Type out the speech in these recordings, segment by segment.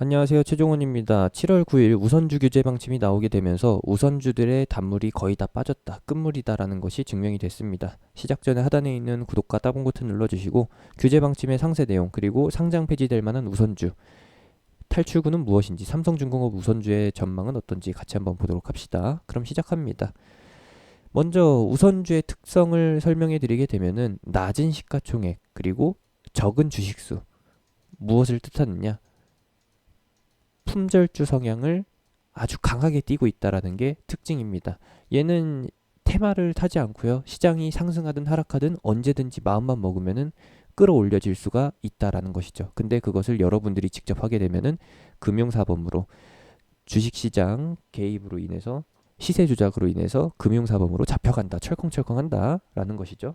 안녕하세요. 최종원입니다. 7월 9일 우선주 규제 방침이 나오게 되면서 우선주들의 단물이 거의 다 빠졌다, 끝물이다라는 것이 증명이 됐습니다. 시작 전에 하단에 있는 구독과 따봉 버튼 눌러주시고 규제 방침의 상세 내용 그리고 상장 폐지될 만한 우선주, 탈출구는 무엇인지, 삼성중공업 우선주의 전망은 어떤지 같이 한번 보도록 합시다. 그럼 시작합니다. 먼저 우선주의 특성을 설명해 드리게 되면은 낮은 시가총액 그리고 적은 주식수, 무엇을 뜻하느냐? 품절주 성향을 아주 강하게 띠고 있다라는 게 특징입니다. 얘는 테마를 타지 않고요. 시장이 상승하든 하락하든 언제든지 마음만 먹으면은 끌어올려질 수가 있다라는 것이죠. 근데 그것을 여러분들이 직접 하게 되면은 금융사범으로, 주식시장 개입으로 인해서, 시세 조작으로 인해서 금융사범으로 잡혀간다, 철컹철컹한다라는 것이죠.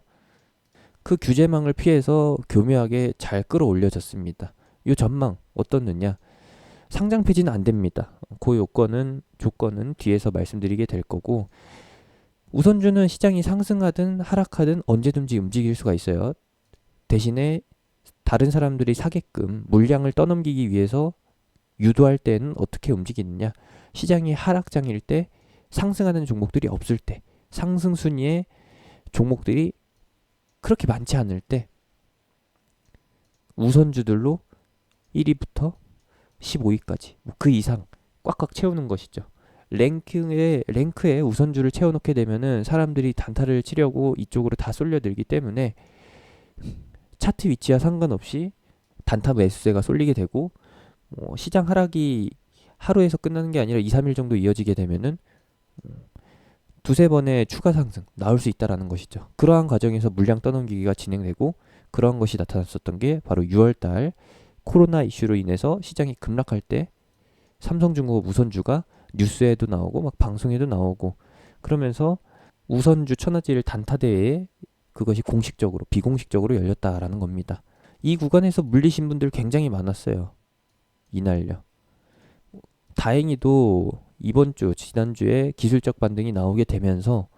그 규제망을 피해서 교묘하게 잘 끌어올려졌습니다. 이 전망 어떻느냐? 상장 폐지는 안 됩니다. 그 조건은 뒤에서 말씀드리게 될 거고, 우선주는 시장이 상승하든 하락하든 언제든지 움직일 수가 있어요. 대신에 다른 사람들이 사게끔 물량을 떠넘기기 위해서 유도할 때는 어떻게 움직이느냐? 시장이 하락장일 때, 상승하는 종목들이 없을 때, 상승 순위의 종목들이 그렇게 많지 않을 때 우선주들로 1위부터 15위까지 그 이상 꽉꽉 채우는 것이죠. 랭크에 우선주를 채워놓게 되면은 사람들이 단타를 치려고 이쪽으로 다 쏠려들기 때문에 차트 위치와 상관없이 단타 매수세가 쏠리게 되고, 시장 하락이 하루에서 끝나는 게 아니라 2, 3일 정도 이어지게 되면은 두세 번의 추가 상승 나올 수 있다라는 것이죠. 그러한 과정에서 물량 떠넘기기가 진행되고, 그러한 것이 나타났었던 게 바로 6월달 코로나 이슈로 인해서 시장이 급락할 때 삼성중공업 우선주가 뉴스에도 나오고 막 방송에도 나오고, 그러면서 우선주 천하제일 단타대회에 그것이 공식적으로 비공식적으로 열렸다라는 겁니다. 이 구간에서 물리신 분들 굉장히 많았어요. 이날요. 다행히도 이번 주, 지난주에 기술적 반등이 나오게 되면서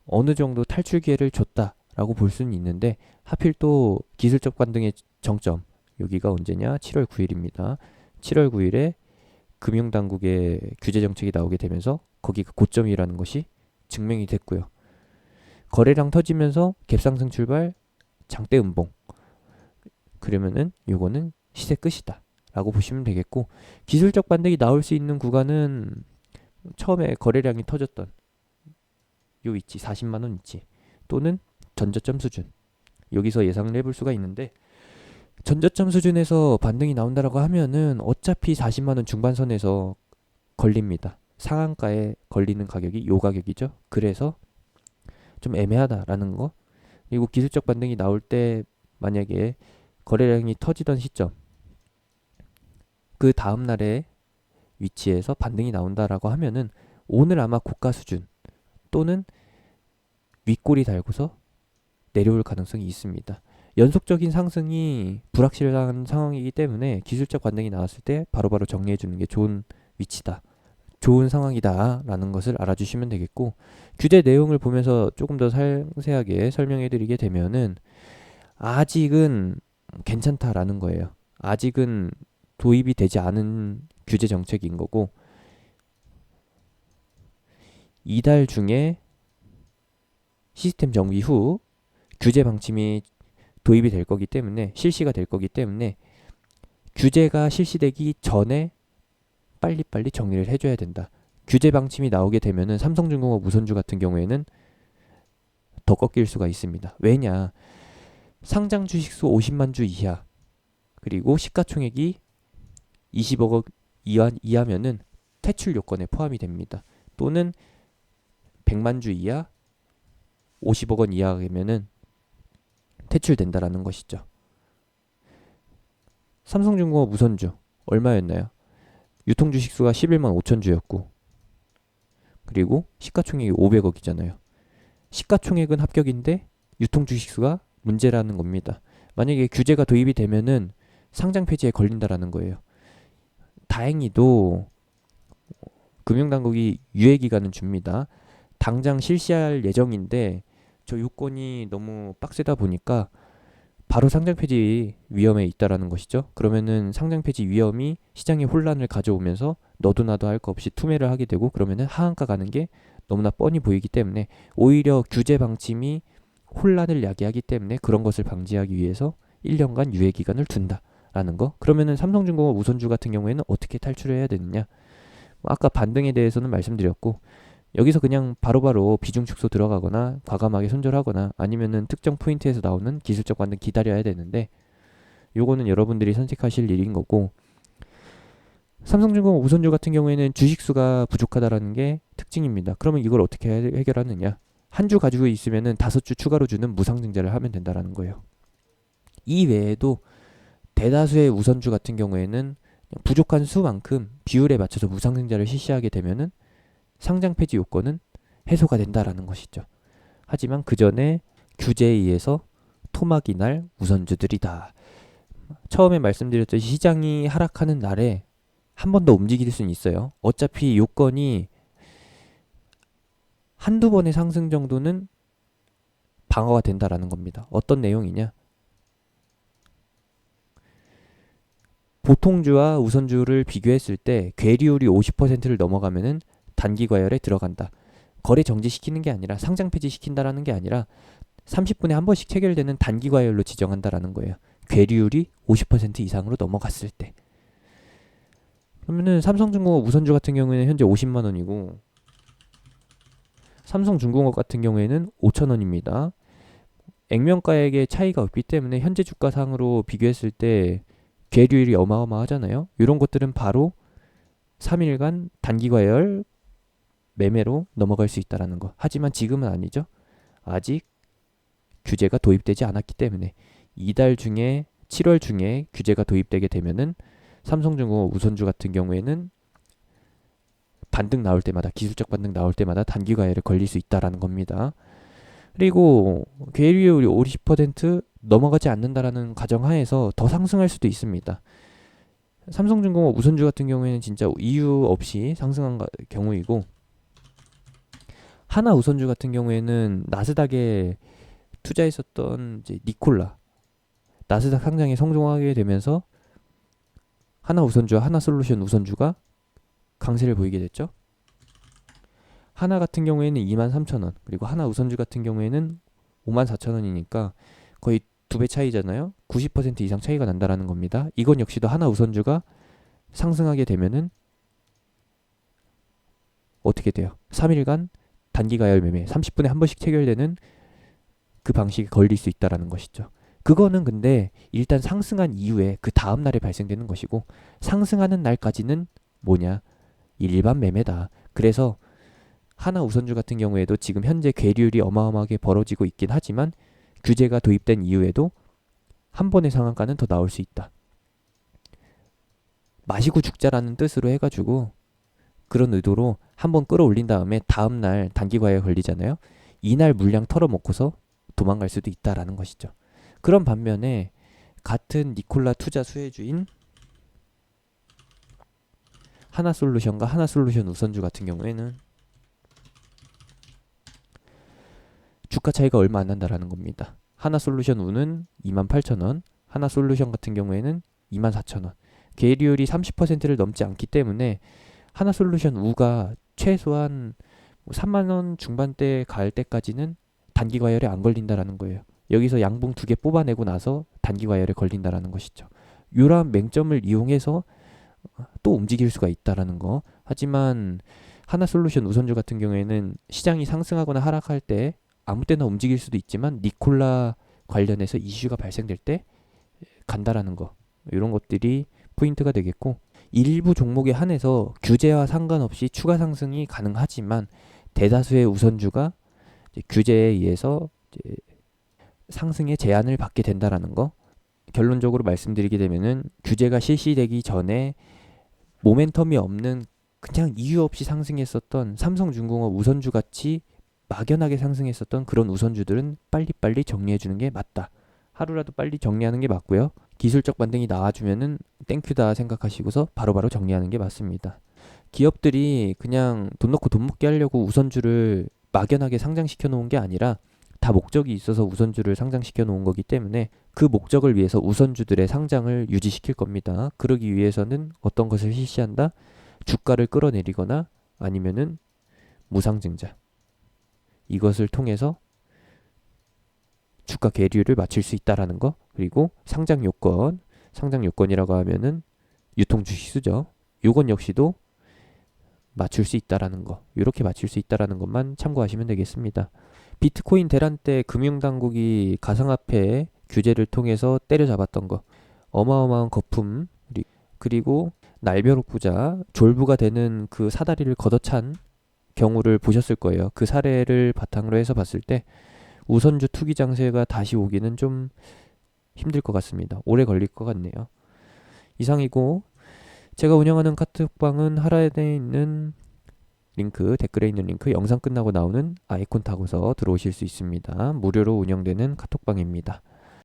어느 정도 탈출 기회를 줬다라고 볼 수는 있는데, 하필 또 기술적 반등의 정점, 여기가 언제냐? 7월 9일입니다. 7월 9일에 금융당국의 규제 정책이 나오게 되면서 거기가 고점이라는 것이 증명이 됐고요. 거래량 터지면서 갭상승 출발, 장대 음봉. 그러면은 요거는 시세 끝이다 라고 보시면 되겠고, 기술적 반등이 나올 수 있는 구간은 처음에 거래량이 터졌던 요 위치, 40만원 위치, 또는 전저점 수준, 여기서 예상을 해볼 수가 있는데, 전저점 수준에서 반등이 나온다라고 하면은 어차피 40만원 중반선에서 걸립니다. 상한가에 걸리는 가격이 요 가격이죠. 그래서 좀 애매하다라는 거. 그리고 기술적 반등이 나올 때 만약에 거래량이 터지던 시점, 그 다음 날의 위치에서 반등이 나온다라고 하면은 오늘 아마 고가 수준 또는 윗골이 달고서 내려올 가능성이 있습니다. 연속적인 상승이 불확실한 상황이기 때문에 기술적 반등이 나왔을 때 바로바로 정리해 주는 게 좋은 위치다, 좋은 상황이다 라는 것을 알아주시면 되겠고, 규제 내용을 보면서 조금 더 상세하게 설명해 드리게 되면은 아직은 괜찮다라는 거예요. 아직은 도입이 되지 않은 규제 정책인 거고, 이달 중에 시스템 정비 후 규제 방침이 도입이 될 거기 때문에, 실시가 될 거기 때문에 규제가 실시되기 전에 빨리빨리 정리를 해줘야 된다. 규제 방침이 나오게 되면은 삼성중공업 우선주 같은 경우에는 더 꺾일 수가 있습니다. 왜냐? 상장 주식수 50만 주 이하, 그리고 시가총액이 20억 이하면은 퇴출 요건에 포함이 됩니다. 또는 100만 주 이하, 50억 원 이하면은 퇴출된다라는 것이죠. 삼성중공업 우선주 얼마였나요? 유통 주식수가 11만 5천 주였고, 그리고 시가총액이 500억이잖아요. 시가총액은 합격인데 유통 주식수가 문제라는 겁니다. 만약에 규제가 도입이 되면은 상장 폐지에 걸린다라는 거예요. 다행히도 금융당국이 유예 기간은 줍니다. 당장 실시할 예정인데 저 요건이 너무 빡세다 보니까 바로 상장 폐지 위험에 있다라는 것이죠. 그러면은 상장 폐지 위험이 시장에 혼란을 가져오면서 너도 나도 할 거 없이 투매를 하게 되고, 그러면은 하한가 가는 게 너무나 뻔히 보이기 때문에 오히려 규제 방침이 혼란을 야기하기 때문에 그런 것을 방지하기 위해서 1년간 유예 기간을 둔다라는 거. 그러면은 삼성중공업 우선주 같은 경우에는 어떻게 탈출해야 되느냐? 아까 반등에 대해서는 말씀드렸고, 여기서 그냥 바로바로 비중 축소 들어가거나 과감하게 손절하거나 아니면은 특정 포인트에서 나오는 기술적 반등 기다려야 되는데, 요거는 여러분들이 선택하실 일인 거고, 삼성중공업 우선주 같은 경우에는 주식수가 부족하다라는 게 특징입니다. 그러면 이걸 어떻게 해결하느냐? 한 주 가지고 있으면은 5주 추가로 주는 무상증자를 하면 된다라는 거예요. 이 외에도 대다수의 우선주 같은 경우에는 부족한 수만큼 비율에 맞춰서 무상증자를 실시하게 되면은 상장 폐지 요건은 해소가 된다라는 것이죠. 하지만 그 전에 규제에 의해서 토막이 날 우선주들이다. 처음에 말씀드렸듯이 시장이 하락하는 날에 한 번 더 움직일 수는 있어요. 어차피 요건이 한두 번의 상승 정도는 방어가 된다라는 겁니다. 어떤 내용이냐? 보통주와 우선주를 비교했을 때 괴리율이 50%를 넘어가면은 단기 과열에 들어간다. 거래 정지시키는 게 아니라 상장 폐지시킨다라는 게 아니라 30분에 한 번씩 체결되는 단기 과열로 지정한다라는 거예요. 괴리율이 50% 이상으로 넘어갔을 때. 그러면은 삼성중공업 우선주 같은 경우에는 현재 50만 원이고 삼성중공업 같은 경우에는 5천 원입니다. 액면가액의 차이가 없기 때문에 현재 주가상으로 비교했을 때 괴리율이 어마어마하잖아요. 이런 것들은 바로 3일간 단기 과열 매매로 넘어갈 수 있다라는 거. 하지만 지금은 아니죠. 아직 규제가 도입되지 않았기 때문에 이달 중에 7월 중에 규제가 도입되게 되면은 삼성중공업 우선주 같은 경우에는 반등 나올 때마다, 기술적 반등 나올 때마다 단기 과열에 걸릴 수 있다라는 겁니다. 그리고 괴리율이 50% 넘어가지 않는다라는 가정하에서 더 상승할 수도 있습니다. 삼성중공업 우선주 같은 경우에는 진짜 이유 없이 상승한 경우이고, 하나 우선주 같은 경우에는 나스닥에 투자했었던 이제 니콜라, 나스닥 상장에 성공하게 되면서 하나 우선주와 하나솔루션 우선주가 강세를 보이게 됐죠. 하나 같은 경우에는 23,000원, 그리고 하나 우선주 같은 경우에는 54,000원이니까 거의 2배 차이잖아요. 90% 이상 차이가 난다라는 겁니다. 이건 역시도 하나 우선주가 상승하게 되면은 어떻게 돼요? 3일간 단기 가열 매매 30분에 한 번씩 체결되는 그 방식에 걸릴 수 있다라는 것이죠. 그거는 근데 일단 상승한 이후에 그 다음 날에 발생되는 것이고, 상승하는 날까지는 뭐냐? 일반 매매다. 그래서 하나 우선주 같은 경우에도 지금 현재 괴리율이 어마어마하게 벌어지고 있긴 하지만 규제가 도입된 이후에도 한 번의 상한가는 더 나올 수 있다. 마시고 죽자라는 뜻으로 해가지고 그런 의도로 한번 끌어올린 다음에 다음날 단기 과열 걸리잖아요. 이날 물량 털어먹고서 도망갈 수도 있다라는 것이죠. 그런 반면에 같은 니콜라 투자 수혜주인 하나솔루션과 하나솔루션 우선주 같은 경우에는 주가 차이가 얼마 안 난다라는 겁니다. 하나솔루션 우는 28,000원, 하나솔루션 같은 경우에는 24,000원. 계리율이 30%를 넘지 않기 때문에 하나솔루션 우가 최소한 3만원 중반대 갈 때까지는 단기 과열에 안 걸린다라는 거예요. 여기서 양봉 2개 뽑아내고 나서 단기 과열에 걸린다라는 것이죠. 이러한 맹점을 이용해서 또 움직일 수가 있다라는 거. 하지만 하나솔루션 우선주 같은 경우에는 시장이 상승하거나 하락할 때 아무 때나 움직일 수도 있지만 니콜라 관련해서 이슈가 발생될 때 간다라는 거. 이런 것들이 포인트가 되겠고, 일부 종목에 한해서 규제와 상관없이 추가 상승이 가능하지만 대다수의 우선주가 이제 규제에 의해서 이제 상승의 제한을 받게 된다라는 거. 결론적으로 말씀드리게 되면은 규제가 실시되기 전에 모멘텀이 없는 그냥 이유 없이 상승했었던 삼성중공업 우선주 같이 막연하게 상승했었던 그런 우선주들은 빨리빨리 정리해주는 게 맞다. 하루라도 빨리 정리하는 게 맞고요. 기술적 반등이 나와주면은 땡큐다 생각하시고서 바로바로 정리하는 게 맞습니다. 기업들이 그냥 돈 넣고 돈 먹게 하려고 우선주를 막연하게 상장시켜 놓은 게 아니라 다 목적이 있어서 우선주를 상장시켜 놓은 거기 때문에 그 목적을 위해서 우선주들의 상장을 유지시킬 겁니다. 그러기 위해서는 어떤 것을 실시한다? 주가를 끌어내리거나 아니면은 무상증자. 이것을 통해서 주가 계류를 맞출 수 있다라는 거. 그리고 상장 요건, 상장 요건이라고 하면은 유통 주식수죠. 요건 역시도 맞출 수 있다라는 거. 이렇게 맞출 수 있다라는 것만 참고하시면 되겠습니다. 비트코인 대란 때 금융당국이 가상화폐 규제를 통해서 때려잡았던 거. 어마어마한 거품, 그리고 날벼락 부자, 졸부가 되는 그 사다리를 걷어찬 경우를 보셨을 거예요. 그 사례를 바탕으로 해서 봤을 때 우선주 투기 장세가 다시 오기는 좀 힘들 것 같습니다. 오래 걸릴 것 같네요. 이상이고, 제가 운영하는 카톡방은 하단에 있는 링크, 댓글에 있는 링크, 영상 끝나고 나오는 아이콘 타고서 들어오실 수 있습니다. 무료로 운영되는 카톡방입니다.